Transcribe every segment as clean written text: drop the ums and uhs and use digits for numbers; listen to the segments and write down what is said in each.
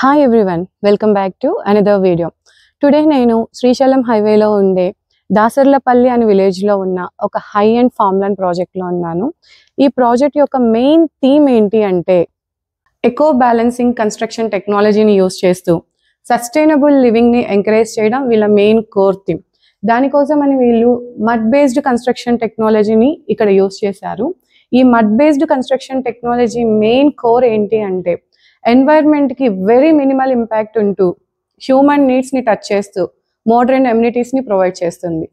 Hi everyone, welcome back to another video. Today నేను శ్రీశైలం హైవేలో ఉండే దాసర్లపల్లి అనే విలేజ్లో ఉన్న ఒక హై అండ్ ఫామ్ ల్యాండ్ ప్రాజెక్ట్లో ఉన్నాను. ఈ ప్రాజెక్ట్ యొక్క మెయిన్ థీమ్ ఏంటి అంటే ఎకో బ్యాలెన్సింగ్ కన్స్ట్రక్షన్ టెక్నాలజీని యూస్ చేస్తూ సస్టైనబుల్ లివింగ్ని ఎంకరేజ్ చేయడం వీళ్ళ మెయిన్ కోర్ థీమ్. దానికోసం అని వీళ్ళు మడ్ బేస్డ్ కన్స్ట్రక్షన్ టెక్నాలజీని ఇక్కడ యూస్ చేశారు. ఈ mud based construction technology main core ఏంటి అంటే ఎన్వైర్న్మెంట్కి వెరీ మినిమల్ ఇంపాక్ట్ ఉంటూ హ్యూమన్ నీడ్స్ని టచ్ చేస్తూ మోడర్న్ ఎమ్యూనిటీస్ని ప్రొవైడ్ చేస్తుంది.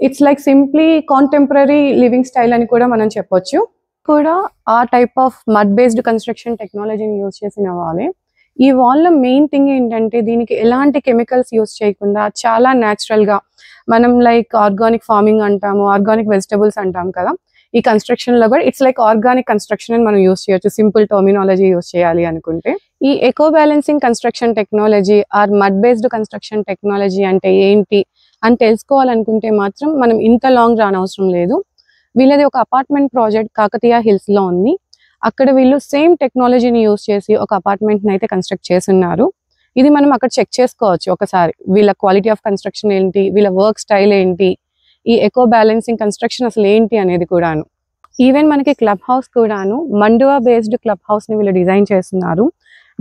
It's like simply contemporary living style అని కూడా మనం చెప్పొచ్చు. కూడా ఆ type of mud based construction టెక్నాలజీని యూజ్ చేసిన వాళ్ళే. ఈ వాళ్ళ మెయిన్ థింగ్ ఏంటంటే దీనికి ఎలాంటి కెమికల్స్ యూజ్ చేయకుండా చాలా న్యాచురల్గా మనం లైక్ ఆర్గానిక్ ఫార్మింగ్ అంటాము, ఆర్గానిక్ వెజిటబుల్స్ అంటాం కదా, ఈ కన్స్ట్రక్షన్లో కూడా ఇట్స్ లైక్ ఆర్గానిక్ కన్స్ట్రక్షన్ అని మనం యూస్ చేయొచ్చు సింపుల్ టర్మినాలజీ యూస్ చేయాలి అనుకుంటే. ఈ eco balancing construction technology or mud based construction technology అంటే ఏంటి అని తెలుసుకోవాలనుకుంటే మాత్రం మనం ఇంత లాంగ్ రానవసరం లేదు. వీళ్ళది ఒక అపార్ట్మెంట్ ప్రాజెక్ట్ కాకతీయ హిల్స్లో ఉంది. అక్కడ వీళ్ళు సేమ్ టెక్నాలజీని యూస్ చేసి ఒక అపార్ట్మెంట్ని అయితే కన్స్ట్రక్ట్ చేస్తున్నారు. ఇది మనం అక్కడ చెక్ చేసుకోవచ్చు ఒకసారి, వీళ్ళ క్వాలిటీ ఆఫ్ కన్స్ట్రక్షన్ ఏంటి, వీళ్ళ వర్క్ స్టైల్ ఏంటి, ఈ ఎకో బ్యాలెన్సింగ్ కన్స్ట్రక్షన్ అసలు ఏంటి అనేది కూడాను. ఈవెన్ మనకి క్లబ్ హౌస్ కూడాను మండువా బేస్డ్ క్లబ్ హౌస్ని వీళ్ళు డిజైన్ చేస్తున్నారు.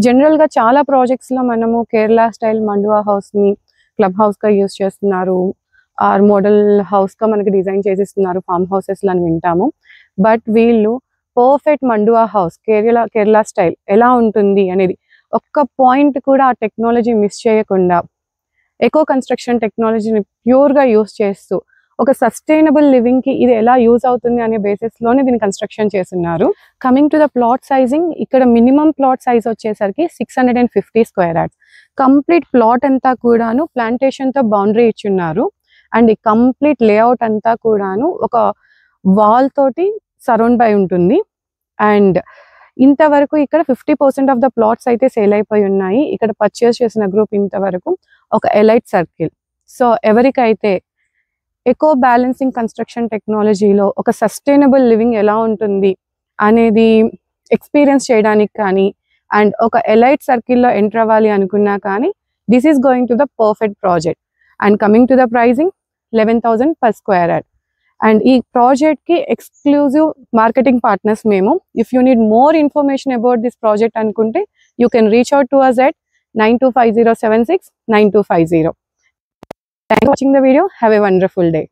జనరల్గా చాలా ప్రాజెక్ట్స్లో మనము కేరళ స్టైల్ మండువా హౌస్ని క్లబ్ హౌస్గా యూస్ చేస్తున్నారు, ఆర్ మోడల్ హౌస్గా మనకి డిజైన్ చేసిస్తున్నారు, ఫామ్ హౌసెస్లో అని వింటాము. బట్ వీళ్ళు పర్ఫెక్ట్ మండువా హౌస్ కేరళ స్టైల్ ఎలా ఉంటుంది అనేది ఒక్క పాయింట్ కూడా ఆ టెక్నాలజీ మిస్ చేయకుండా ఎకో కన్స్ట్రక్షన్ టెక్నాలజీని ప్యూర్గా యూస్ చేస్తూ ఒక సస్టైనబుల్ లివింగ్కి ఇది ఎలా యూజ్ అవుతుంది అనే బేసిస్లోనే దీన్ని కన్స్ట్రక్షన్ చేస్తున్నారు. Coming to the plot sizing, ఇక్కడ మినిమం ప్లాట్ సైజ్ వచ్చేసరికి 650 స్క్వేర్ యార్డ్స్. కంప్లీట్ ప్లాట్ అంతా కూడాను ప్లాంటేషన్తో బౌండరీ ఇచ్చున్నారు. అండ్ ఈ కంప్లీట్ లేఅవుట్ అంతా కూడాను ఒక వాల్ తోటి సరౌండ్ బై ఉంటుంది. అండ్ ఇంతవరకు ఇక్కడ 50% ఆఫ్ ద ప్లాట్స్ అయితే సేల్ అయిపోయి ఉన్నాయి. ఇక్కడ పర్చేస్ చేసిన గ్రూప్ ఇంతవరకు ఒక ఎలైట్ సర్కిల్. సో ఎవరికైతే ఎకో బ్యాలెన్సింగ్ కన్స్ట్రక్షన్ టెక్నాలజీలో ఒక సస్టైనబుల్ లివింగ్ ఎలా ఉంటుంది అనేది ఎక్స్పీరియన్స్ చేయడానికి కానీ అండ్ ఒక ఎలైట్ సర్కిల్లో ఎంటర్ అవ్వాలి అనుకున్నా కానీ this is going to the perfect project. And coming to the pricing 11,000 per square yard. And ఈ ప్రాజెక్ట్కి ఎక్స్క్లూజివ్ మార్కెటింగ్ పార్ట్నర్స్ మేము. If you need more information about this project అనుకుంటే you can reach out to us at 9250769250. Thanks for watching the video. Have a wonderful day.